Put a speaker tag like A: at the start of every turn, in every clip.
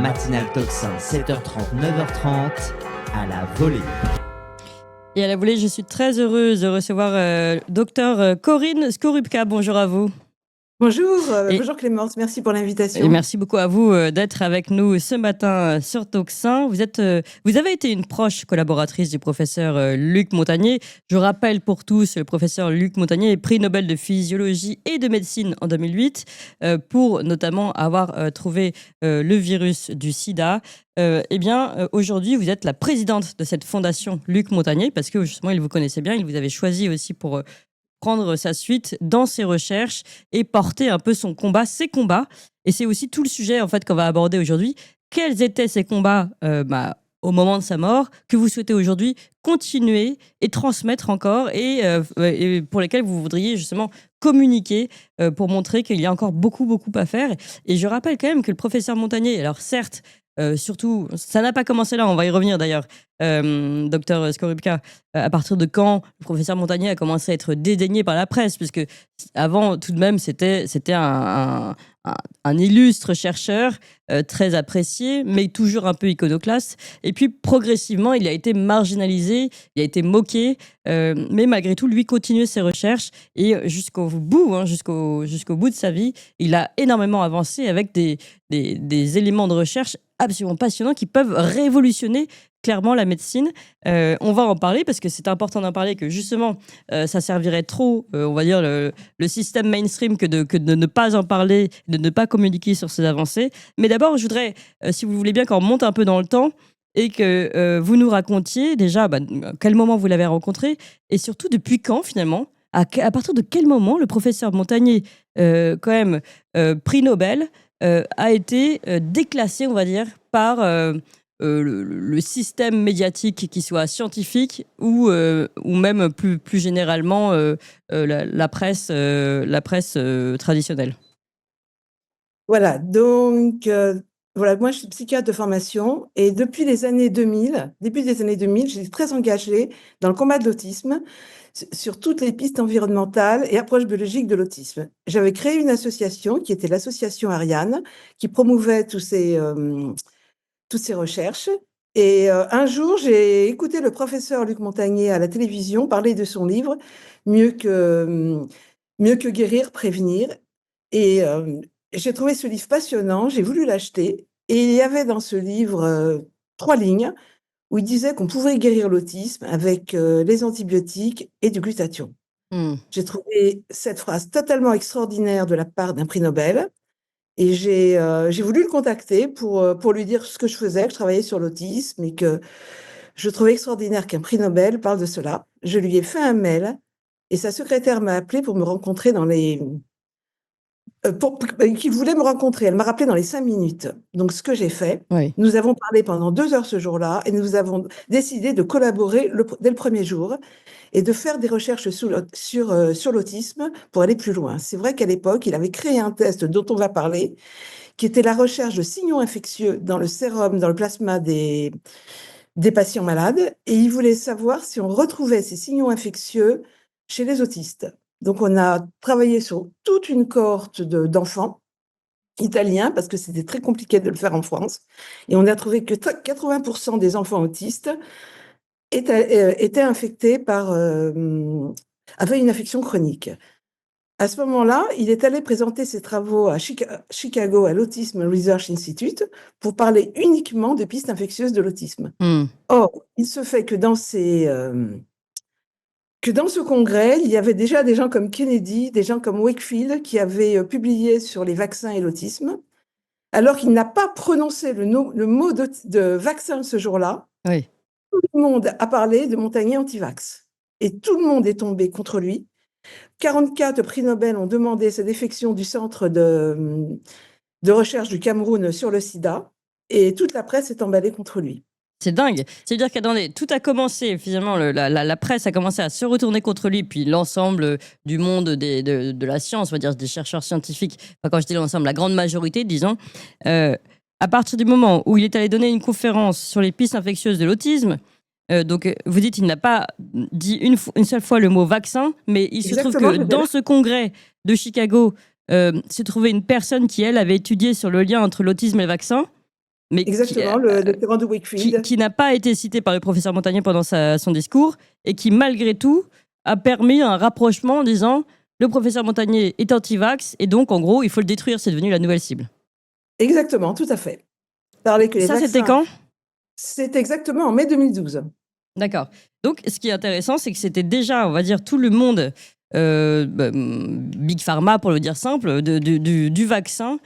A: matinale Tocsin, 7h30, 9h30, à la volée.
B: Et à la volée, je suis très heureuse de recevoir docteur Corinne Skorupka. Bonjour à vous.
C: Bonjour, bonjour Clémence, merci pour l'invitation.
B: Et merci beaucoup à vous d'être avec nous ce matin sur Tocsin. Vous avez été une proche collaboratrice du professeur Luc Montagnier. Je rappelle pour tous, le professeur Luc Montagnier est prix Nobel de physiologie et de médecine en 2008 pour notamment avoir trouvé le virus du sida. Aujourd'hui, vous êtes la présidente de cette fondation Luc Montagnier parce que justement, il vous connaissait bien, il vous avait choisi aussi pour prendre sa suite dans ses recherches et porter un peu ses combats. Et c'est aussi tout le sujet en fait qu'on va aborder aujourd'hui. Quels étaient ces combats au moment de sa mort que vous souhaitez aujourd'hui continuer et transmettre encore et pour lesquels vous voudriez justement communiquer pour montrer qu'il y a encore beaucoup à faire. Et je rappelle quand même que le professeur Montagnier, alors certes, surtout, ça n'a pas commencé là, on va y revenir d'ailleurs, docteur Skorupka, à partir de quand le professeur Montagnier a commencé à être dédaigné par la presse, puisque avant tout de même c'était un illustre chercheur très apprécié, mais toujours un peu iconoclaste. Et puis progressivement, il a été marginalisé, il a été moqué, mais malgré tout, lui continuait ses recherches et jusqu'au bout de sa vie, il a énormément avancé avec des éléments de recherche absolument passionnants qui peuvent révolutionner clairement la médecine. On va en parler parce que c'est important d'en parler, que justement ça servirait trop, on va dire, le système mainstream que de ne pas en parler, de ne pas communiquer sur ces avancées. Mais d'abord, je voudrais, si vous voulez bien, qu'on remonte un peu dans le temps et que vous nous racontiez déjà à quel moment vous l'avez rencontré et surtout depuis quand finalement, à partir de quel moment le professeur Montagnier, prix Nobel, a été déclassé, on va dire, par le système médiatique, qui soit scientifique ou même plus généralement la presse traditionnelle.
C: Voilà, donc moi je suis psychiatre de formation et depuis les années 2000, début des années 2000, j'étais très engagée dans le combat de l'autisme, sur toutes les pistes environnementales et approches biologiques de l'autisme. J'avais créé une association qui était l'association Ariane, qui promouvait toutes ces recherches. Et un jour, j'ai écouté le professeur Luc Montagnier à la télévision parler de son livre Mieux que guérir, prévenir. Et j'ai trouvé ce livre passionnant, j'ai voulu l'acheter. Et il y avait dans ce livre 3 lignes où il disait qu'on pouvait guérir l'autisme avec les antibiotiques et du glutathion. J'ai trouvé cette phrase totalement extraordinaire de la part d'un prix Nobel. Et j'ai voulu le contacter pour lui dire ce que je faisais, que je travaillais sur l'autisme et que je trouvais extraordinaire qu'un prix Nobel parle de cela. Je lui ai fait un mail et sa secrétaire m'a appelé pour me rencontrer qu'il voulait me rencontrer. Elle m'a rappelé dans les 5 minutes. Donc, ce que j'ai fait,
B: Oui.
C: nous avons parlé pendant 2 heures ce jour-là et nous avons décidé de collaborer dès le premier jour et de faire des recherches sur l'autisme pour aller plus loin. C'est vrai qu'à l'époque, il avait créé un test dont on va parler, qui était la recherche de signaux infectieux dans le sérum, dans le plasma des patients malades, et il voulait savoir si on retrouvait ces signaux infectieux chez les autistes. Donc, on a travaillé sur toute une cohorte d'enfants italiens, parce que c'était très compliqué de le faire en France, et on a trouvé que 80% des enfants autistes étaient infectés avaient une infection chronique. À ce moment-là, il est allé présenter ses travaux à Chicago, à l'Autism Research Institute, pour parler uniquement des pistes infectieuses de l'autisme. Or, il se fait que dans ce congrès, il y avait déjà des gens comme Kennedy, des gens comme Wakefield, qui avaient publié sur les vaccins et l'autisme, alors qu'il n'a pas prononcé le mot de vaccin ce jour-là.
B: Oui.
C: Tout le monde a parlé de Montagnier anti-vax. Et tout le monde est tombé contre lui. 44 prix Nobel ont demandé sa défection du centre de recherche du Cameroun sur le sida. Et toute la presse est emballée contre lui.
B: C'est dingue. C'est-à-dire qu'attendez, tout a commencé, finalement, la presse a commencé à se retourner contre lui, puis l'ensemble du monde de la science, on va dire des chercheurs scientifiques, enfin, quand je dis l'ensemble, la grande majorité, disons, à partir du moment où il est allé donner une conférence sur les pistes infectieuses de l'autisme, donc vous dites qu'il n'a pas dit une seule fois le mot vaccin, mais il se trouve que dans ce congrès de Chicago, se trouvait une personne qui, elle, avait étudié sur le lien entre l'autisme et le vaccin. mais
C: Exactement, le doctorant de Wakefield.
B: qui n'a pas été cité par le professeur Montagnier pendant son discours, et qui, malgré tout, a permis un rapprochement en disant le professeur Montagnier est anti-vax, et donc, en gros, il faut le détruire, c'est devenu la nouvelle cible.
C: Exactement, tout à fait. Parler que les
B: Ça, c'était
C: vaccins,
B: quand?
C: c'est exactement en mai 2012.
B: D'accord. Donc, ce qui est intéressant, c'est que c'était déjà, on va dire, tout le monde, Big Pharma, pour le dire simple, du vaccin,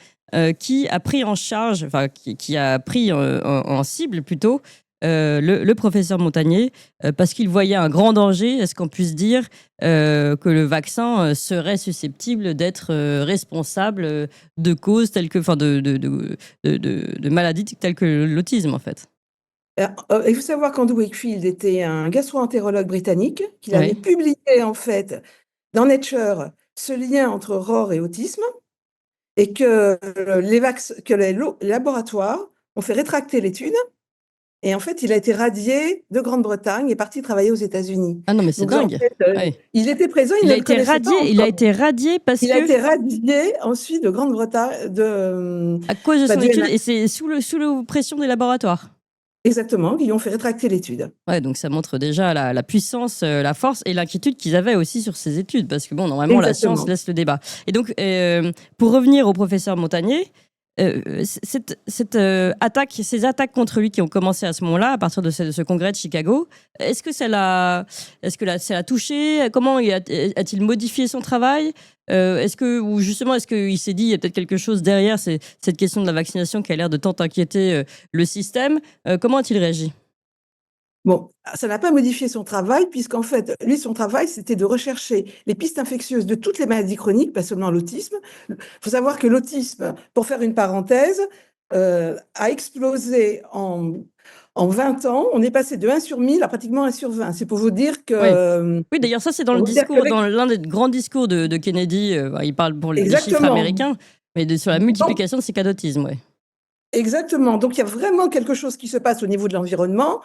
B: qui a pris en charge, enfin, qui a pris en cible plutôt le professeur Montagnier, parce qu'il voyait un grand danger, est-ce qu'on puisse dire, que le vaccin serait susceptible d'être responsable de causes telles que, enfin, de maladies telles que l'autisme, en fait.
C: Il faut savoir qu'Andrew Wakefield était un gastro-entérologue britannique, qu'il avait
B: Oui.
C: publié en fait dans Nature ce lien entre ROR et autisme, et que les laboratoires ont fait rétracter l'étude, et en fait il a été radié de Grande-Bretagne et est parti travailler aux États-Unis.
B: Ah non, mais c'est
C: Donc en
B: dingue.
C: fait,
B: Ouais.
C: il était présent, il
B: Il
C: ne
B: a
C: le
B: été
C: connaissait pas
B: radié, il a
C: encore.
B: été radié parce
C: Il a
B: que
C: été radié ensuite de Grande-Bretagne,
B: à cause de son
C: du
B: étude,
C: MIT.
B: et c'est sous la pression des laboratoires.
C: Exactement, qui ont fait rétracter l'étude.
B: Ouais, donc ça montre déjà la puissance, la force et l'inquiétude qu'ils avaient aussi sur ces études, parce que bon, normalement, la science
C: Exactement.
B: laisse le débat. Et donc, pour revenir au professeur Montagnier, cette attaque, ces attaques contre lui qui ont commencé à ce moment-là, à partir de ce congrès de Chicago, est-ce que ça l'a touché? Comment a-t-il modifié son travail? Ou justement, est-ce qu'il s'est dit, il y a peut-être quelque chose derrière cette question de la vaccination qui a l'air de tant inquiéter le système? Comment a-t-il réagi?
C: Bon, ça n'a pas modifié son travail, puisqu'en fait, lui, son travail, c'était de rechercher les pistes infectieuses de toutes les maladies chroniques, pas seulement l'autisme. Il faut savoir que l'autisme, pour faire une parenthèse, a explosé en 20 ans. On est passé de 1 sur 1000 à pratiquement 1 sur 20. C'est pour vous dire
B: Oui.
C: que...
B: Oui, d'ailleurs, ça, c'est dans le
C: on va dire
B: discours,
C: qu'avec-
B: dans l'un des grands discours de Kennedy. Il parle pour les chiffres
C: Exactement.
B: américains, mais sur la multiplication de ces cas d'autisme, ouais.
C: Exactement. Donc, il y a vraiment quelque chose qui se passe au niveau de l'environnement.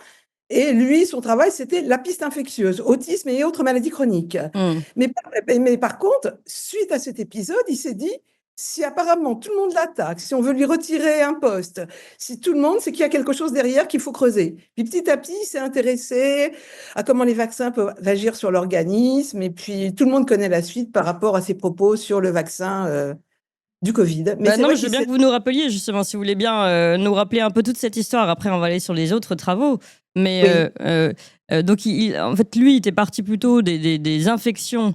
C: Et lui, son travail, c'était la piste infectieuse, autisme et autres maladies chroniques.
B: Hum.
C: Mais par contre, suite à cet épisode, il s'est dit, si apparemment tout le monde l'attaque, si on veut lui retirer un poste, si tout le monde, c'est qu'il y a quelque chose derrière qu'il faut creuser. Puis petit à petit, il s'est intéressé à comment les vaccins peuvent agir sur l'organisme. Et puis tout le monde connaît la suite par rapport à ses propos sur le vaccin du Covid. Mais c'est
B: Non,
C: vrai
B: mais je veux
C: qu'il
B: bien
C: s'est...
B: que vous nous rappeliez, justement, si vous voulez bien nous rappeler un peu toute cette histoire. Après, on va aller sur les autres travaux. Mais
C: Oui.
B: donc, en fait, lui, il était parti plutôt des infections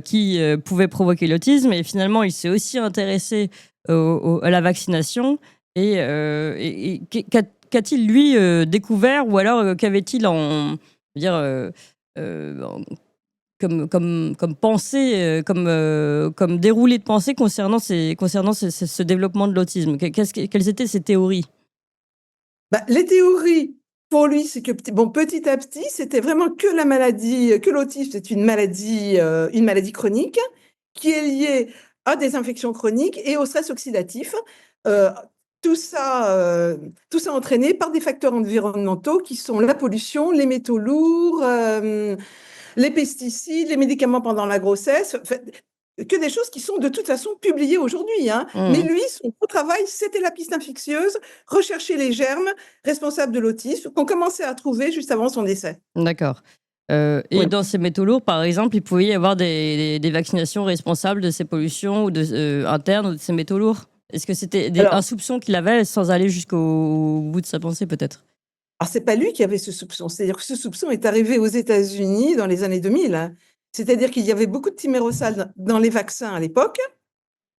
B: qui pouvaient provoquer l'autisme. Et finalement, il s'est aussi intéressé à la vaccination. Et qu'a-t-il, lui, découvert? Ou alors, qu'avait-il je veux dire, comme pensée, comme déroulé de pensée concernant ce développement de l'autisme? Quelles étaient ses théories?
C: Les théories, pour lui, c'est que petit à petit, c'était vraiment que la maladie, que l'autisme, c'est une maladie chronique qui est liée à des infections chroniques et au stress oxydatif. Euh, tout ça entraîné par des facteurs environnementaux qui sont la pollution, les métaux lourds, les pesticides, les médicaments pendant la grossesse. Que des choses qui sont de toute façon publiées aujourd'hui. Mais lui, son gros travail, c'était la piste infectieuse, rechercher les germes responsables de l'autisme qu'on commençait à trouver juste avant son décès.
B: D'accord. Et
C: Oui.
B: dans ces métaux lourds, par exemple, il pouvait y avoir des vaccinations responsables de ces pollutions ou internes ou de ces métaux lourds? Est-ce que c'était un soupçon qu'il avait sans aller jusqu'au bout de sa pensée, peut-être?
C: Alors, c'est pas lui qui avait ce soupçon. C'est-à-dire que ce soupçon est arrivé aux États-Unis dans les années 2000. C'est-à-dire qu'il y avait beaucoup de thymérosal dans les vaccins à l'époque.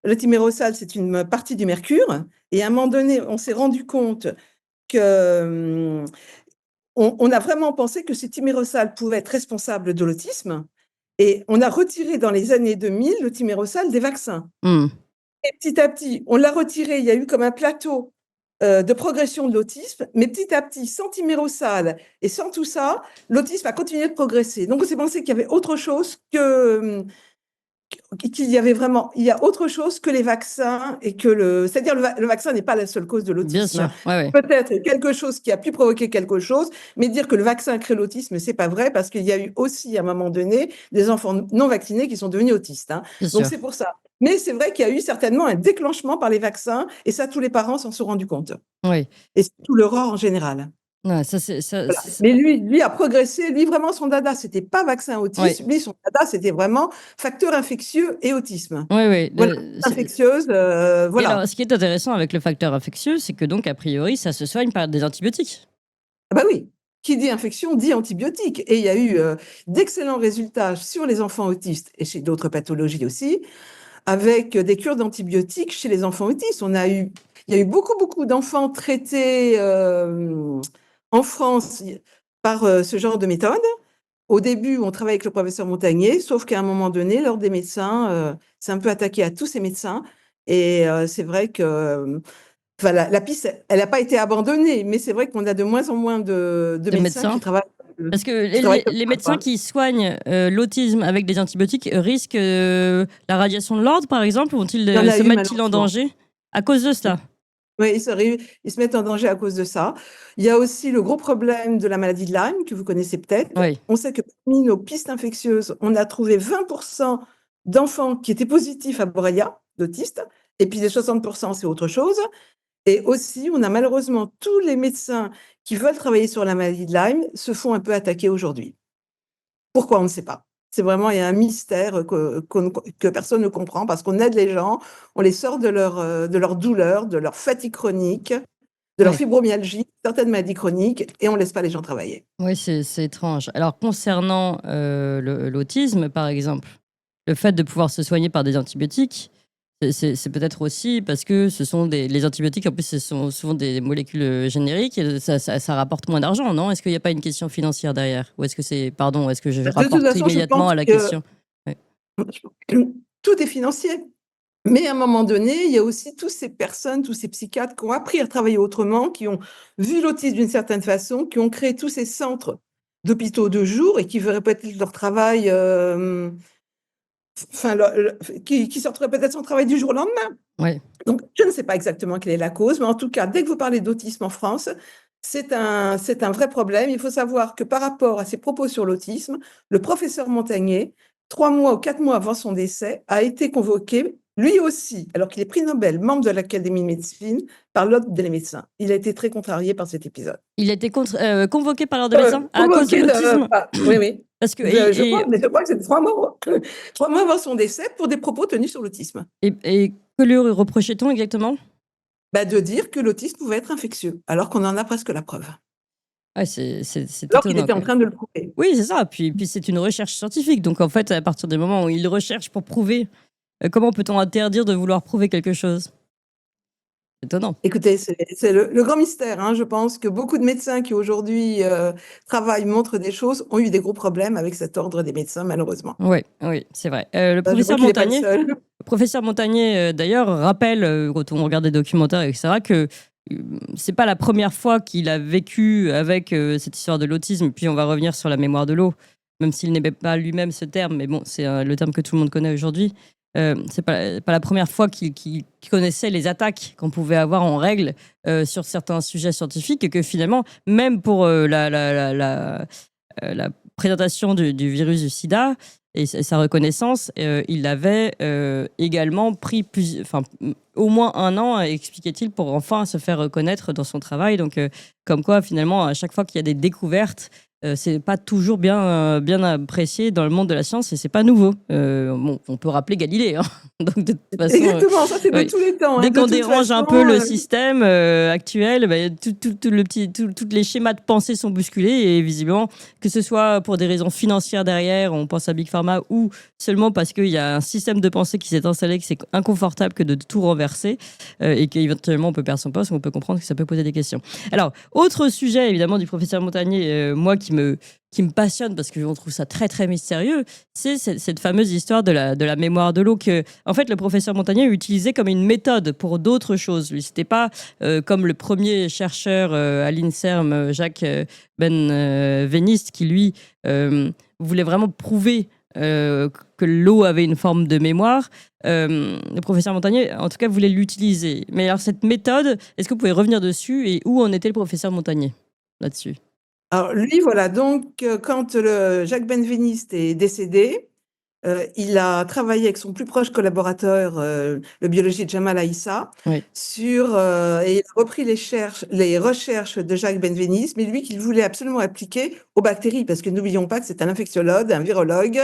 C: Le thymérosal, c'est une partie du mercure. Et à un moment donné, on s'est rendu compte que on a vraiment pensé que ce thymérosal pouvait être responsable de l'autisme. Et on a retiré dans les années 2000 le thymérosal des vaccins. Et petit à petit, on l'a retiré. Il y a eu comme un plateau de progression de l'autisme, mais petit à petit, sans thymérosal et sans tout ça, l'autisme a continué de progresser. Donc, on s'est pensé qu'il y avait autre chose qu'il y avait vraiment, il y a autre chose que les vaccins et que c'est-à-dire le vaccin n'est pas la seule cause de
B: Bien
C: l'autisme.
B: sûr, ouais.
C: Peut-être quelque chose qui a pu provoquer quelque chose, mais dire que le vaccin crée l'autisme, c'est pas vrai parce qu'il y a eu aussi à un moment donné des enfants non vaccinés qui sont devenus autistes.
B: Bien
C: Donc
B: sûr.
C: c'est pour ça. Mais c'est vrai qu'il y a eu certainement un déclenchement par les vaccins, et ça, tous les parents s'en sont rendus compte.
B: Oui.
C: Et c'est tout l'Europe en général.
B: Ouais, ça, c'est, ça,
C: Voilà.
B: c'est-
C: Mais lui a progressé. Lui, vraiment, son dada, c'était pas vaccin
B: ouais.
C: autisme. Lui, son dada, c'était vraiment facteur infectieux et autisme.
B: Oui, oui.
C: Voilà, infectieuse,
B: Et
C: voilà.
B: alors, ce qui est intéressant avec le facteur infectieux, c'est que donc, a priori, ça se soigne par des antibiotiques.
C: Ah bah oui, qui dit infection dit antibiotique. Et il y a eu d'excellents résultats sur les enfants autistes et chez d'autres pathologies aussi, avec des cures d'antibiotiques chez les enfants autistes. Il y a eu beaucoup d'enfants traités en France par ce genre de méthode. Au début, on travaillait avec le professeur Montagnier, sauf qu'à un moment donné, l'ordre des médecins s'est un peu attaqué à tous ces médecins. Et c'est vrai que enfin, la piste, elle n'a pas été abandonnée, mais c'est vrai qu'on a de moins en moins de
B: Des
C: médecins
B: médecins. Parce que
C: qui travaillent comme
B: les
C: ça,
B: médecins
C: quoi.
B: qui soignent l'autisme avec des antibiotiques risquent la radiation de l'ordre, par exemple,
C: Il y en a
B: se
C: eu
B: mettent-ils en
C: malheureusement.
B: danger à cause de cela?
C: Oui, ils se mettent en danger à cause de ça. Il y a aussi le gros problème de la maladie de Lyme, que vous connaissez peut-être.
B: Oui.
C: On sait que parmi nos pistes infectieuses, on a trouvé 20% d'enfants qui étaient positifs à Borrelia, d'autistes, et puis les 60%, c'est autre chose. Et aussi, on a malheureusement tous les médecins qui veulent travailler sur la maladie de Lyme se font un peu attaquer aujourd'hui. Pourquoi? On ne sait pas. C'est vraiment, il y a un mystère que personne ne comprend parce qu'on aide les gens, on les sort de leur douleur, de leur fatigue chronique, de leur
B: Oui.
C: fibromyalgie, certaines maladies chroniques, et on ne laisse pas les gens travailler.
B: Oui, c'est étrange. Alors, concernant l'autisme, par exemple, le fait de pouvoir se soigner par des antibiotiques, c'est peut-être aussi parce que les antibiotiques, en plus, ce sont souvent des molécules génériques, et ça rapporte moins d'argent, non? Est-ce qu'il n'y a pas une question financière derrière? Ou est-ce que je
C: De toute
B: rapporte
C: façon, je
B: immédiatement
C: pense
B: à la
C: que
B: question? Ouais.
C: tout est financier. Mais à un moment donné, il y a aussi toutes ces personnes, tous ces psychiatres qui ont appris à travailler autrement, qui ont vu l'autisme d'une certaine façon, qui ont créé tous ces centres d'hôpitaux de jour et qui verraient peut-être leur travail, enfin, qui sortiraient peut-être son travail du jour au lendemain.
B: Ouais.
C: Donc, je ne sais pas exactement quelle est la cause, mais en tout cas, dès que vous parlez d'autisme en France, c'est un vrai problème. Il faut savoir que par rapport à ses propos sur l'autisme, le professeur Montagnier, 3 mois ou 4 mois avant son décès, a été convoqué, lui aussi, alors qu'il est prix Nobel, membre de l'Académie de médecine, par l'ordre des médecins. Il a été très contrarié par cet épisode.
B: Il a été convoqué par l'ordre des médecins à cause de
C: Convoqué
B: l'autisme?
C: oui, oui.
B: Parce que,
C: Je crois que c'est 3 mois, 3 mois avant son décès pour des propos tenus sur l'autisme.
B: et que lui reprochait-on exactement?
C: De dire que l'autisme pouvait être infectieux, alors qu'on en a presque la preuve.
B: Ouais, c'est
C: Alors qu'il
B: étonnant,
C: était
B: quand
C: en
B: même.
C: train de le prouver.
B: Oui, c'est ça. Puis c'est une recherche scientifique. Donc, en fait, à partir du moment où il recherche pour prouver, comment peut-on interdire de vouloir prouver quelque chose? C'est étonnant.
C: Écoutez, c'est le grand mystère, hein. Je pense que beaucoup de médecins qui aujourd'hui travaillent, montrent des choses, ont eu des gros problèmes avec cet ordre des médecins, malheureusement.
B: Oui, oui, c'est vrai.
C: Je vois qu'il n'est pas le seul.
B: Le professeur Montagnier, d'ailleurs, rappelle, quand on regarde des documentaires, etc., que c'est pas la première fois qu'il a vécu avec cette histoire de l'autisme. Puis on va revenir sur la mémoire de l'eau, même s'il n'aimait pas lui-même ce terme, mais bon, c'est le terme que tout le monde connaît aujourd'hui. C'est pas la première fois qu'il connaissait les attaques qu'on pouvait avoir en règle sur certains sujets scientifiques, et que finalement, même pour la présentation du virus du sida et sa reconnaissance, il avait également pris au moins 1 an, expliquait-il, pour enfin se faire reconnaître dans son travail. Donc, comme quoi, finalement, à chaque fois qu'il y a des découvertes, c'est pas toujours bien apprécié dans le monde de la science, et c'est pas nouveau. Bon, on peut rappeler Galilée, hein. Donc, de toute façon,
C: Exactement, ça c'est de
B: oui.
C: tous les temps.
B: Dès
C: De
B: qu'on
C: toute
B: dérange un
C: façon,
B: peu le système actuel, tous les schémas de pensée sont bousculés, et visiblement, que ce soit pour des raisons financières derrière, on pense à Big Pharma, ou seulement parce qu'il y a un système de pensée qui s'est installé, que c'est inconfortable que de tout renverser, et qu'éventuellement on peut perdre son poste, on peut comprendre que ça peut poser des questions. Alors, autre sujet évidemment du professeur Montagnier, moi qui me passionne parce qu'on trouve ça très très mystérieux, c'est cette fameuse histoire de la mémoire de l'eau que, en fait, le professeur Montagnier utilisait comme une méthode pour d'autres choses. Lui, c'était pas comme le premier chercheur à l'INSERM, Jacques Benveniste, qui lui voulait vraiment prouver que l'eau avait une forme de mémoire. Le professeur Montagnier, en tout cas, voulait l'utiliser. Mais alors, cette méthode, est-ce que vous pouvez revenir dessus, et où en était le professeur Montagnier là-dessus?
C: alors lui, voilà, donc quand Jacques Benveniste est décédé, il a travaillé avec son plus proche collaborateur, le biologiste Jamal Aïssa,
B: Oui.
C: et il a repris les recherches de Jacques Benveniste, mais lui qu'il voulait absolument appliquer aux bactéries, parce que n'oublions pas que c'est un infectiologue, un virologue,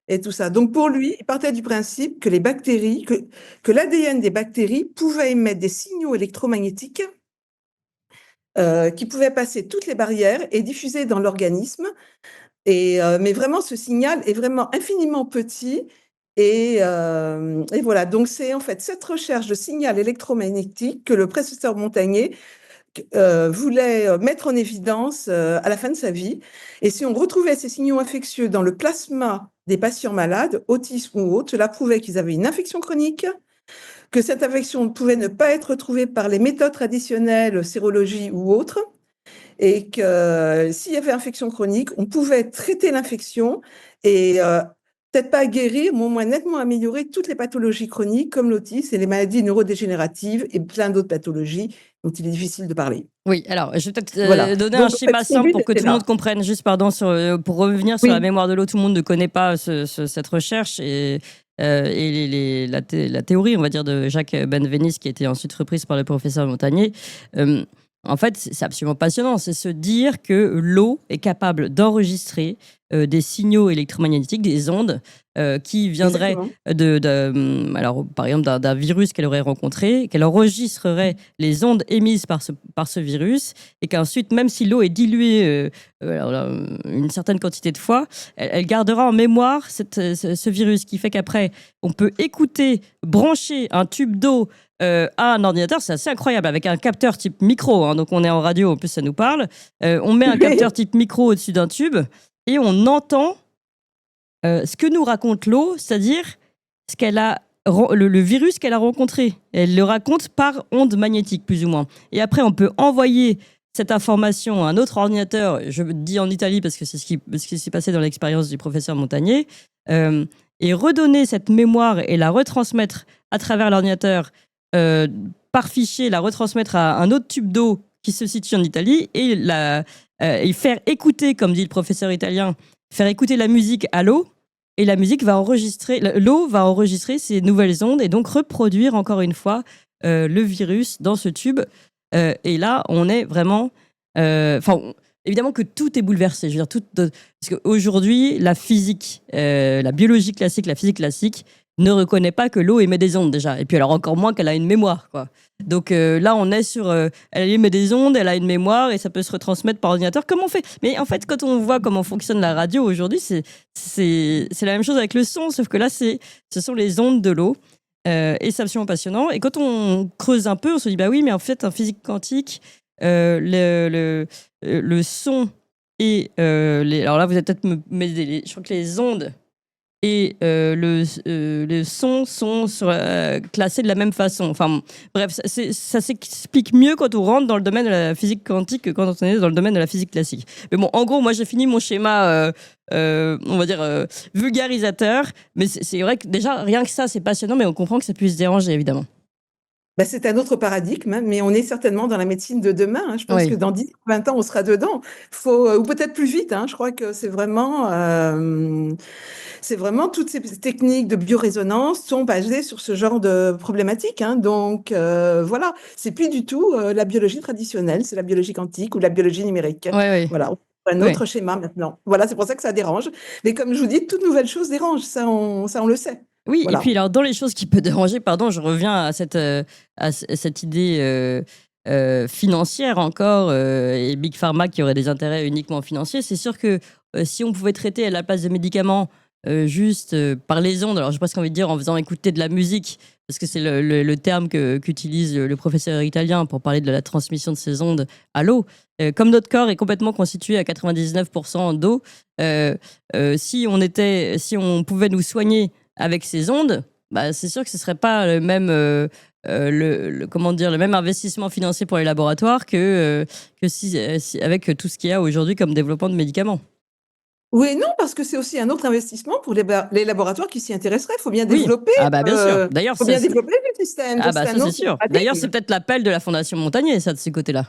C: et tout ça. Donc pour lui, il partait du principe que les bactéries, que l'ADN des bactéries pouvait émettre des signaux électromagnétiques qui pouvaient passer toutes les barrières et diffuser dans l'organisme. Mais vraiment, ce signal est vraiment infiniment petit. Et voilà, donc c'est en fait cette recherche de signal électromagnétique que le professeur Montagnier voulait mettre en évidence à la fin de sa vie. Et si on retrouvait ces signaux infectieux dans le plasma des patients malades, autisme ou autres, cela prouvait qu'ils avaient une infection chronique, que cette infection pouvait ne pas être retrouvée par les méthodes traditionnelles, sérologie ou autres, et que s'il y avait infection chronique, on pouvait traiter l'infection et peut-être pas guérir, mais au moins nettement améliorer toutes les pathologies chroniques comme l'autisme et les maladies neurodégénératives et plein d'autres pathologies dont il est difficile de parler.
B: Oui, alors je vais peut-être
C: Voilà.
B: donner
C: Donc,
B: un
C: en fait,
B: schéma
C: son
B: simple
C: but
B: pour que
C: était
B: tout le monde
C: là.
B: comprenne, juste pardon, pour revenir sur
C: Oui.
B: la mémoire de l'eau, tout le monde ne connaît pas cette recherche et la théorie, on va dire, de Jacques Benveniste qui a été ensuite reprise par le professeur Montagnier. En fait, c'est absolument passionnant, c'est se dire que l'eau est capable d'enregistrer des signaux électromagnétiques, des ondes qui viendraient alors, par exemple d'un virus qu'elle aurait rencontré, qu'elle enregistrerait les ondes émises par ce virus, et qu'ensuite, même si l'eau est diluée une certaine quantité de fois, elle gardera en mémoire ce virus, qui fait qu'après, on peut écouter, brancher un tube d'eau à un ordinateur. C'est assez incroyable, avec un capteur type micro, hein, donc on est en radio, en plus ça nous parle. On met un capteur type micro au-dessus d'un tube et on entend ce que nous raconte l'eau, c'est-à-dire ce qu'elle a, le virus qu'elle a rencontré. Elle le raconte par onde magnétique, plus ou moins. Et après, on peut envoyer cette information à un autre ordinateur, je dis en Italie parce que c'est ce qui s'est passé dans l'expérience du professeur Montagnier, et redonner cette mémoire et la retransmettre à travers l'ordinateur par fichier, la retransmettre à un autre tube d'eau qui se situe en Italie et faire écouter, comme dit le professeur italien, faire écouter la musique à l'eau, et la musique va enregistrer, l'eau va enregistrer ces nouvelles ondes et donc reproduire encore une fois le virus dans ce tube. Et là, on est vraiment... évidemment que tout est bouleversé. Je veux dire, parce qu'aujourd'hui, la physique, la biologie classique, la physique classique ne reconnaît pas que l'eau émet des ondes déjà. Et puis alors encore moins qu'elle a une mémoire, quoi. Donc là, on est sur... elle émet des ondes, elle a une mémoire et ça peut se retransmettre par ordinateur. Comment on fait ? Mais en fait, quand on voit comment fonctionne la radio aujourd'hui, c'est la même chose avec le son, sauf que là, ce sont les ondes de l'eau. Et c'est absolument passionnant. Et quand on creuse un peu, on se dit, bah oui, mais en fait, en physique quantique, le son et... alors là, vous allez peut-être m'aider. Je crois que les ondes et le son sont classés de la même façon. Enfin, bref, ça s'explique mieux quand on rentre dans le domaine de la physique quantique que quand on est dans le domaine de la physique classique. Mais bon, en gros, moi, j'ai fini mon schéma, on va dire, vulgarisateur. Mais c'est vrai que déjà, rien que ça, c'est passionnant, mais on comprend que ça puisse déranger, évidemment.
C: Bah, c'est un autre paradigme, hein, mais on est certainement dans la médecine de demain, hein. Je pense
B: Oui.
C: que dans 10, 20 ans, on sera dedans. Ou peut-être plus vite, hein. Je crois que c'est vraiment toutes ces techniques de biorésonance sont basées sur ce genre de problématiques, hein. Donc voilà, c'est plus du tout la biologie traditionnelle, c'est la biologie quantique ou la biologie numérique.
B: Ouais.
C: Voilà, on a un autre schéma maintenant. Voilà, c'est pour ça que ça dérange. Mais comme je vous dis, toute nouvelle chose dérange, ça on le sait.
B: Oui,
C: Voilà.
B: Et puis alors dans les choses qui peuvent déranger, pardon, je reviens à cette idée financière encore, et Big Pharma qui aurait des intérêts uniquement financiers. C'est sûr que si on pouvait traiter à la place des médicaments juste par les ondes, alors j'ai presque envie de dire en faisant écouter de la musique, parce que c'est le terme qu'utilise le professeur italien pour parler de la transmission de ces ondes à l'eau. Comme notre corps est complètement constitué à 99% d'eau, si on pouvait nous soigner avec ces ondes, bah, c'est sûr que ce ne serait pas le même, le même investissement financier pour les laboratoires que si avec tout ce qu'il y a aujourd'hui comme développement de médicaments.
C: Oui et non, parce que c'est aussi un autre investissement pour les laboratoires qui s'y intéresseraient. Il faut bien
B: Oui,
C: développer,
B: ah bah bien sûr. D'ailleurs,
C: faut bien développer le système.
B: ah
C: Donc
B: bah
C: c'est un
B: ça c'est
C: autre
B: sûr.
C: paradigme.
B: D'ailleurs, c'est peut-être l'appel de la Fondation Montagnier, ça, de ce côté-là.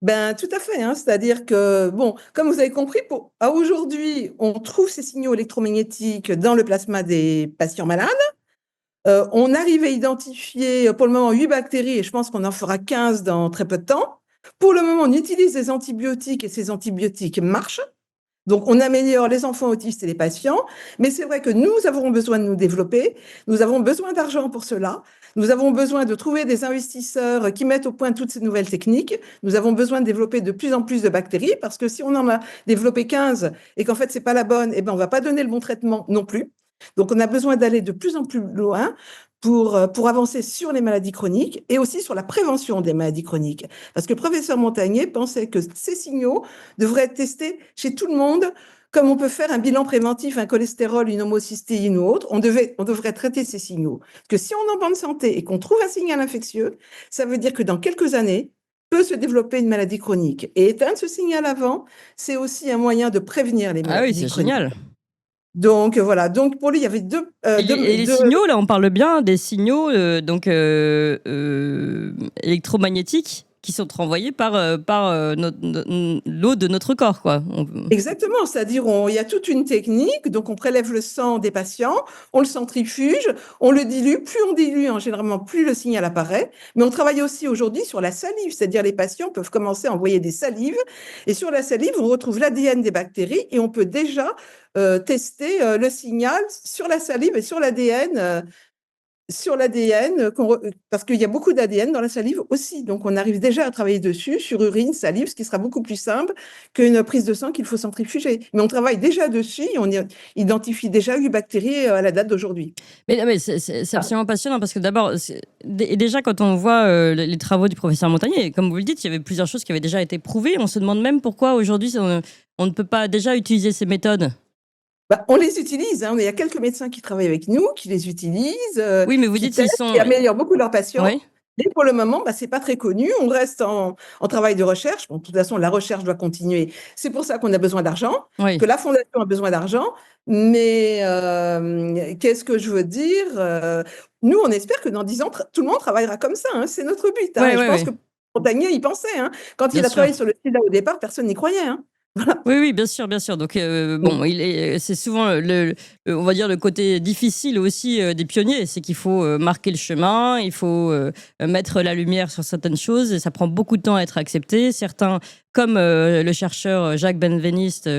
C: Ben, tout à fait, hein. C'est-à-dire que, bon, comme vous avez compris, à aujourd'hui, on trouve ces signaux électromagnétiques dans le plasma des patients malades. On arrive à identifier pour le moment 8 bactéries et je pense qu'on en fera 15 dans très peu de temps. Pour le moment, on utilise des antibiotiques et ces antibiotiques marchent. Donc, on améliore les enfants autistes et les patients, mais c'est vrai que nous avons besoin de nous développer, nous avons besoin d'argent pour cela, nous avons besoin de trouver des investisseurs qui mettent au point toutes ces nouvelles techniques, nous avons besoin de développer de plus en plus de bactéries, parce que si on en a développé 15 et qu'en fait, c'est pas la bonne, eh ben, on va pas donner le bon traitement non plus. Donc, on a besoin d'aller de plus en plus loin pour avancer sur les maladies chroniques et aussi sur la prévention des maladies chroniques. Parce que le professeur Montagnier pensait que ces signaux devraient être testés chez tout le monde, comme on peut faire un bilan préventif, un cholestérol, une homocystéine ou autre. On devrait traiter ces signaux. Parce que si on est en bonne santé et qu'on trouve un signal infectieux, ça veut dire que dans quelques années, peut se développer une maladie chronique. Et éteindre ce signal avant, c'est aussi un moyen de prévenir les
B: Ah oui,
C: maladies
B: c'est
C: chroniques.
B: génial.
C: Donc voilà, donc pour lui, il y avait
B: Et les signaux, là, on parle bien des signaux électromagnétiques qui sont renvoyés par l'eau de notre corps, quoi.
C: Exactement, c'est-à-dire il y a toute une technique, donc on prélève le sang des patients, on le centrifuge, on le dilue, plus on dilue, généralement plus le signal apparaît, mais on travaille aussi aujourd'hui sur la salive, c'est-à-dire les patients peuvent commencer à envoyer des salives, et sur la salive, on retrouve l'ADN des bactéries, et on peut déjà tester le signal sur la salive et sur l'ADN, parce qu'il y a beaucoup d'ADN dans la salive aussi. Donc, on arrive déjà à travailler dessus, sur urine, salive, ce qui sera beaucoup plus simple qu'une prise de sang qu'il faut centrifuger. Mais on travaille déjà dessus et on identifie déjà 8 bactéries à la date d'aujourd'hui.
B: Mais c'est absolument passionnant parce que d'abord, déjà quand on voit les travaux du professeur Montagnier, comme vous le dites, il y avait plusieurs choses qui avaient déjà été prouvées. On se demande même pourquoi aujourd'hui on ne peut pas déjà utiliser ces méthodes.
C: On les utilise, il y a quelques médecins qui travaillent avec nous, qui les utilisent,
B: Oui, mais vous
C: qui
B: dites qu'ils
C: testent,
B: sont...
C: qui améliorent beaucoup leurs patients.
B: Oui.
C: Mais pour le moment, c'est pas très connu. On reste en travail de recherche. Bon, de toute façon, la recherche doit continuer. C'est pour ça qu'on a besoin d'argent,
B: Oui.
C: que la Fondation a besoin d'argent. Mais qu'est-ce que je veux dire nous, on espère que dans 10 ans, tout le monde travaillera comme ça. C'est notre but. Et je pense que Montagnier y pensait. Quand il a travaillé sur le sida au départ, personne n'y croyait.
B: Oui, bien sûr, bien sûr. Donc, bon, c'est souvent, on va dire, le côté difficile aussi des pionniers, c'est qu'il faut marquer le chemin, il faut mettre la lumière sur certaines choses, et ça prend beaucoup de temps à être accepté. Certains, comme le chercheur Jacques Benveniste,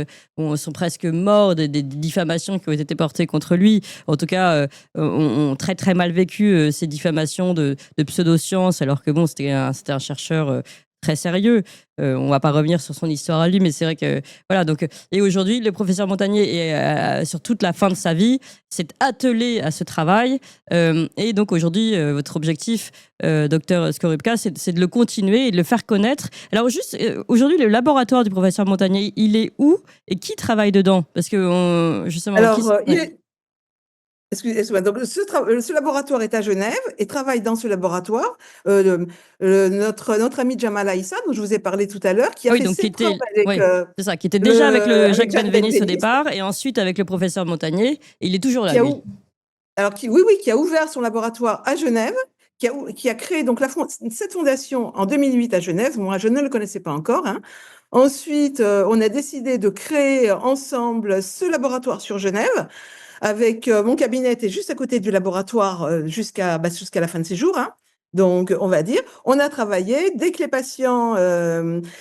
B: sont presque morts des diffamations qui ont été portées contre lui. En tout cas, ont très, très mal vécu ces diffamations de pseudosciences, alors que bon, c'était un chercheur très sérieux. On va pas revenir sur son histoire à lui, mais c'est vrai que voilà. Donc, et aujourd'hui, le professeur Montagnier, sur toute la fin de sa vie, s'est attelé à ce travail. Et donc aujourd'hui, votre objectif, docteur Skorupka, c'est de le continuer et de le faire connaître. Alors juste, aujourd'hui, le laboratoire du professeur Montagnier, il est où et qui travaille dedans? Parce que justement,
C: excusez-moi, donc ce laboratoire est à Genève et travaille dans ce laboratoire notre ami Jamal Aïssa, dont je vous ai parlé tout à l'heure, qui a fait ses preuves avec
B: c'est ça, qui était déjà avec le Jacques
C: Jacques
B: Benveniste au départ et ensuite avec le professeur Montagnier, et il est toujours là, lui.
C: Qui a ouvert son laboratoire à Genève, qui a créé donc cette fondation en 2008 à Genève. Moi, je ne le connaissais pas encore. Ensuite, on a décidé de créer ensemble ce laboratoire sur Genève. Avec mon cabinet était juste à côté du laboratoire jusqu'à la fin de ses jours. Donc, on va dire, on a travaillé. Dès que les patients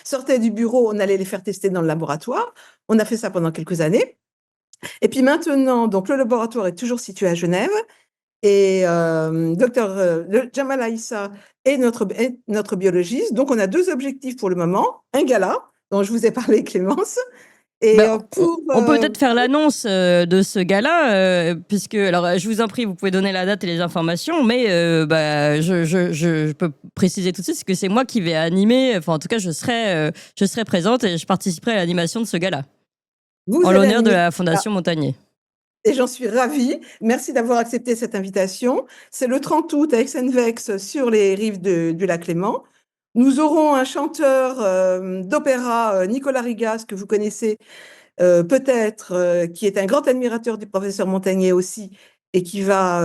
C: sortaient du bureau, on allait les faire tester dans le laboratoire. On a fait ça pendant quelques années. Et puis maintenant, donc le laboratoire est toujours situé à Genève. Et docteur Jamal Aïssa est notre biologiste. Donc, on a 2 objectifs pour le moment. Un gala, dont je vous ai parlé, Clémence. Et
B: on peut peut-être faire l'annonce de ce gala, puisque, alors je vous en prie, vous pouvez donner la date et les informations, mais je peux préciser tout de suite que c'est moi qui vais animer, enfin en tout cas je serai présente et je participerai à l'animation de ce gala, en l'honneur de la Fondation Montagnier.
C: Et j'en suis ravie. Merci d'avoir accepté cette invitation. C'est le 30 août à Aix-en-Vex, sur les rives du lac Léman. Nous aurons un chanteur d'opéra, Nicolas Rigas, que vous connaissez peut-être, qui est un grand admirateur du professeur Montagnier aussi, et qui va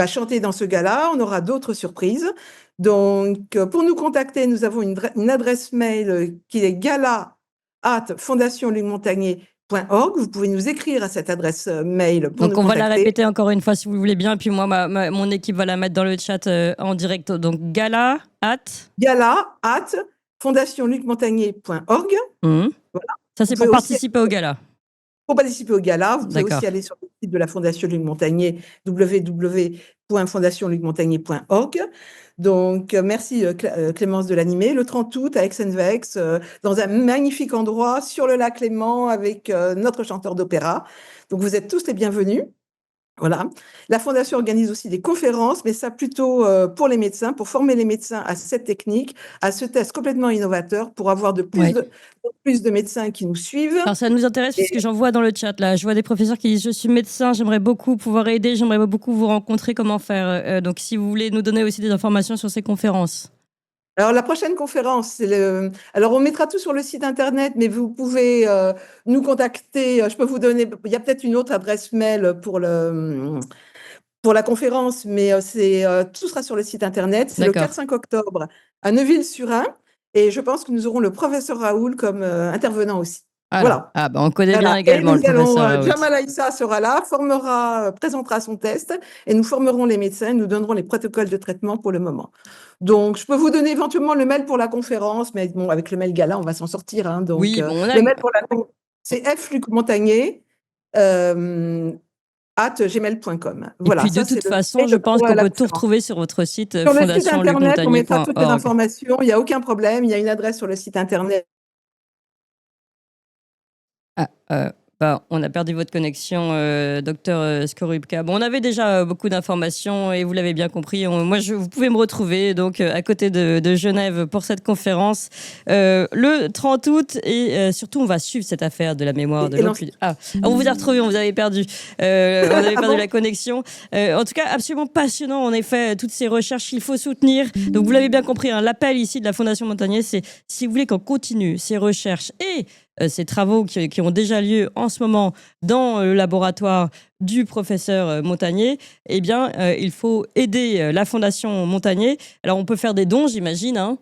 C: chanter dans ce gala. On aura d'autres surprises. Donc, pour nous contacter, nous avons une adresse mail qui est gala@fondationlucmontagnier.org. Vous pouvez nous écrire à cette adresse mail pour
B: Donc
C: nous
B: on va la
C: contacter.
B: répéter encore une fois si vous voulez bien. Et puis moi, mon équipe va la mettre dans le chat en direct. Donc
C: gala@fondationlucmontagnier.org.
B: Voilà. Ça, c'est
C: Vous pouvez
B: pour
C: aussi
B: participer au gala.
C: Pour participer au gala, vous pouvez
B: D'accord.
C: aussi aller sur le site de la Fondation Luc Montagnier, www.fondationlucmontagnier.org. Donc, merci Clémence de l'animer. Le 30 août à Aix-en-Vex, dans un magnifique endroit sur le lac Léman avec notre chanteur d'opéra. Donc, vous êtes tous les bienvenus. Voilà. La Fondation organise aussi des conférences, mais ça plutôt pour les médecins, pour former les médecins à cette technique, à ce test complètement innovateur, pour avoir de plus de médecins qui nous suivent.
B: Alors ça nous intéresse puisque j'en vois dans le chat là. Je vois des professeurs qui disent je suis médecin, j'aimerais beaucoup pouvoir aider, j'aimerais beaucoup vous rencontrer, comment faire. Donc si vous voulez nous donner aussi des informations sur ces conférences.
C: Alors, la prochaine conférence, c'est alors on mettra tout sur le site internet, mais vous pouvez nous contacter. Je peux vous donner, il y a peut-être une autre adresse mail pour la conférence, mais tout sera sur le site internet. C'est le 4-5 octobre à Neuville-sur-Ain, et je pense que nous aurons le professeur Raoul comme intervenant aussi. Voilà.
B: Ah, on connaît bien également le professeur Raoul.
C: Jamal Aïssa sera là, présentera son test, et nous formerons les médecins, nous donnerons les protocoles de traitement pour le moment. Donc, je peux vous donner éventuellement le mail pour la conférence, mais bon, avec le mail gala, on va s'en sortir. Hein, donc,
B: oui,
C: le mail pour c'est flucmontagnier@gmail.com.
B: Voilà, et puis de toute façon, je pense qu'on peut tout retrouver sur votre site
C: sur le site internet, on mettra toutes les informations, il n'y a aucun problème, il y a une adresse sur le site internet.
B: On a perdu votre connexion, docteur Skorupka. Bon, on avait déjà beaucoup d'informations et vous l'avez bien compris. Vous pouvez me retrouver donc à côté de Genève pour cette conférence le 30 août et surtout on va suivre cette affaire de la mémoire de l'eau. On vous a retrouvé, on vous avait perdu. On avait perdu la connexion. En tout cas, absolument passionnant en effet toutes ces recherches qu'il faut soutenir. Donc vous l'avez bien compris, hein, l'appel ici de la Fondation Montagnier, c'est si vous voulez qu'on continue ces recherches et ces travaux qui ont déjà lieu en ce moment dans le laboratoire du professeur Montagnier, eh bien, il faut aider la Fondation Montagnier. Alors, on peut faire des dons, j'imagine. Hein.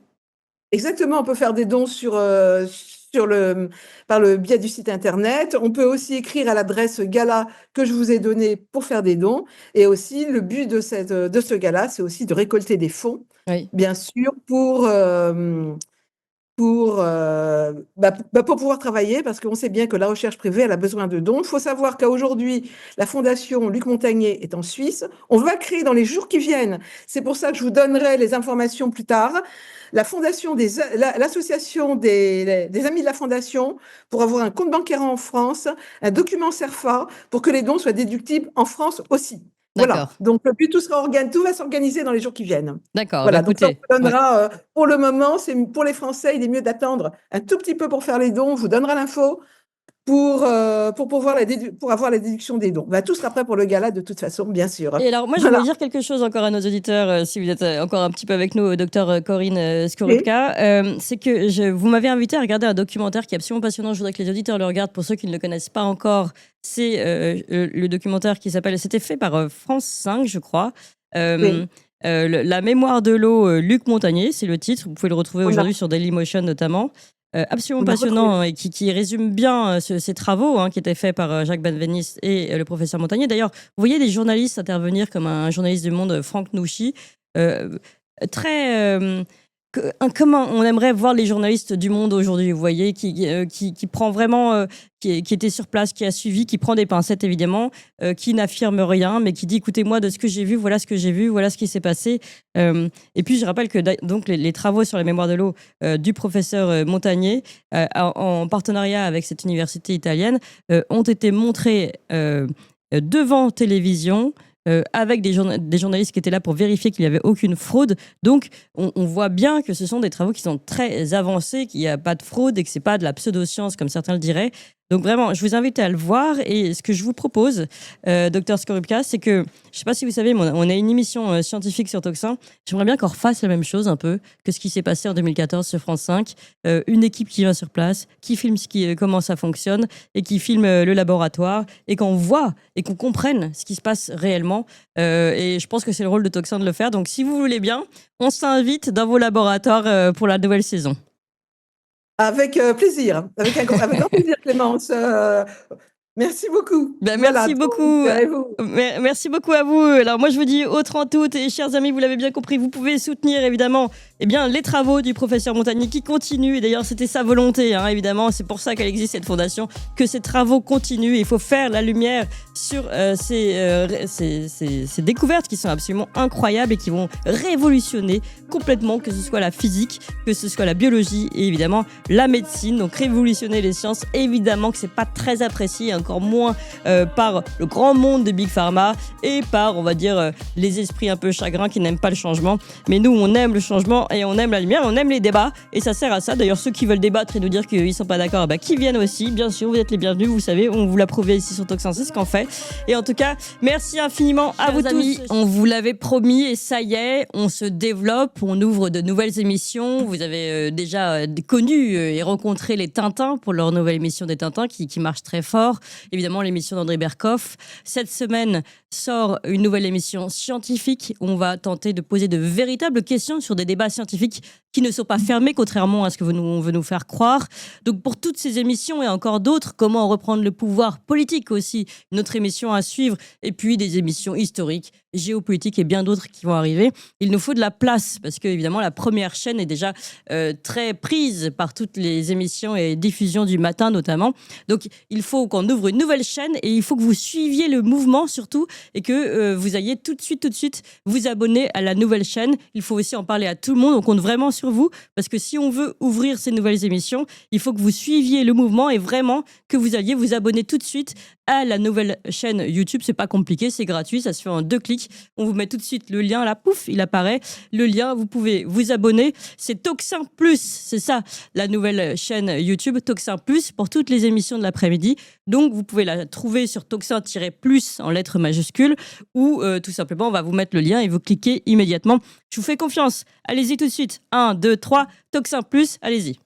C: Exactement, on peut faire des dons par le biais du site internet. On peut aussi écrire à l'adresse gala que je vous ai donnée pour faire des dons. Et aussi, le but de ce gala, c'est aussi de récolter des fonds, bien sûr, pour pouvoir travailler, parce qu'on sait bien que la recherche privée, elle a besoin de dons. Il faut savoir qu'aujourd'hui, la Fondation Luc Montagnier est en Suisse. On va créer dans les jours qui viennent, c'est pour ça que je vous donnerai les informations plus tard, l'association des amis de la Fondation pour avoir un compte bancaire en France, un document CERFA pour que les dons soient déductibles en France aussi. Voilà, donc puis tout va s'organiser dans les jours qui viennent.
B: D'accord.
C: Voilà, donc ça, on vous donnera, pour le moment, pour les Français, il est mieux d'attendre un tout petit peu pour faire les dons. On vous donnera l'info pour avoir la déduction des dons. Tout sera prêt pour le gala de toute façon, bien sûr.
B: Et alors, moi, je voulais dire quelque chose encore à nos auditeurs, si vous êtes encore un petit peu avec nous, docteur Corinne Skorupka. C'est que vous m'avez invité à regarder un documentaire qui est absolument passionnant. Je voudrais que les auditeurs le regardent. Pour ceux qui ne le connaissent pas encore, c'est le documentaire qui s'appelle... C'était fait par France 5, je crois. La mémoire de l'eau, Luc Montagnier, c'est le titre. Vous pouvez le retrouver aujourd'hui sur Dailymotion notamment. Absolument passionnant et qui résume bien ces travaux qui étaient faits par Jacques Benveniste et le professeur Montagnier. D'ailleurs, vous voyez des journalistes intervenir comme un journaliste du Monde, Franck Nouchy, comment on aimerait voir les journalistes du Monde aujourd'hui, vous voyez, qui prend vraiment, qui était sur place, qui a suivi, qui prend des pincettes évidemment, qui n'affirme rien, mais qui dit écoutez-moi de ce que j'ai vu, voilà ce que j'ai vu, voilà ce qui s'est passé. Et puis je rappelle que donc les travaux sur la mémoire de l'eau du professeur Montagnier, en partenariat avec cette université italienne, ont été montrés devant télévision. Avec des journalistes qui étaient là pour vérifier qu'il n'y avait aucune fraude. Donc, on voit bien que ce sont des travaux qui sont très avancés, qu'il n'y a pas de fraude et que ce n'est pas de la pseudoscience, comme certains le diraient. Donc vraiment, je vous invite à le voir. Et ce que je vous propose, Dr Skorupka, c'est que, je ne sais pas si vous savez, mais on a une émission scientifique sur Toxin. J'aimerais bien qu'on refasse la même chose un peu que ce qui s'est passé en 2014 sur France 5. Une équipe qui va sur place, qui filme comment ça fonctionne et qui filme le laboratoire et qu'on voit et qu'on comprenne ce qui se passe réellement. Et je pense que c'est le rôle de Toxin de le faire. Donc si vous voulez bien, on s'invite dans vos laboratoires pour la nouvelle saison.
C: Avec plaisir, avec grand plaisir, Clémence. Merci beaucoup.
B: Merci beaucoup. Merci beaucoup à vous. Alors moi je vous dis au 30 août et chers amis, vous l'avez bien compris, vous pouvez soutenir évidemment les travaux du professeur Montagnier qui continuent. Et d'ailleurs c'était sa volonté, évidemment, c'est pour ça qu'elle existe cette fondation, que ces travaux continuent. Il faut faire la lumière sur ces découvertes qui sont absolument incroyables et qui vont révolutionner complètement, que ce soit la physique, que ce soit la biologie et évidemment la médecine. Donc révolutionner les sciences, évidemment que c'est pas très apprécié, encore moins par le grand monde des Big Pharma et par, on va dire, les esprits un peu chagrins qui n'aiment pas le changement. Mais nous, on aime le changement et on aime la lumière, on aime les débats et ça sert à ça. D'ailleurs, ceux qui veulent débattre et nous dire qu'ils sont pas d'accord, qui viennent aussi, bien sûr, vous êtes les bienvenus, vous savez, on vous l'a prouvé ici sur Toxin, c'est ce qu'on fait. Et en tout cas, merci infiniment à vous tous. On vous l'avait promis et ça y est, on se développe, on ouvre de nouvelles émissions. Vous avez déjà connu et rencontré les Tintins pour leur nouvelle émission des Tintins qui marche très fort. Évidemment, l'émission d'André Berkoff. Cette semaine sort une nouvelle émission scientifique où on va tenter de poser de véritables questions sur des débats scientifiques qui ne sont pas fermés, contrairement à ce que on veut nous faire croire. Donc pour toutes ces émissions et encore d'autres, comment reprendre le pouvoir politique aussi, notre émission à suivre, et puis des émissions historiques, géopolitiques et bien d'autres qui vont arriver. Il nous faut de la place parce que évidemment la première chaîne est déjà très prise par toutes les émissions et diffusions du matin notamment. Donc il faut qu'on ouvre une nouvelle chaîne et il faut que vous suiviez le mouvement surtout et que vous ayez tout de suite vous abonner à la nouvelle chaîne. Il faut aussi en parler à tout le monde. On compte vraiment sur vous parce que si on veut ouvrir ces nouvelles émissions, il faut que vous suiviez le mouvement et vraiment que vous alliez vous abonner tout de suite à la nouvelle chaîne YouTube. C'est pas compliqué, c'est gratuit, ça se fait en 2 clics. On vous met tout de suite le lien là, pouf, il apparaît. Le lien, vous pouvez vous abonner. C'est Toxin Plus, c'est ça, la nouvelle chaîne YouTube Toxin Plus pour toutes les émissions de l'après-midi. Donc vous pouvez la trouver sur Toxin-Plus en lettres majuscules ou tout simplement on va vous mettre le lien et vous cliquez immédiatement. Je vous fais confiance. Allez-y tout de suite. 1, 2, 3, Toxin Plus, allez-y.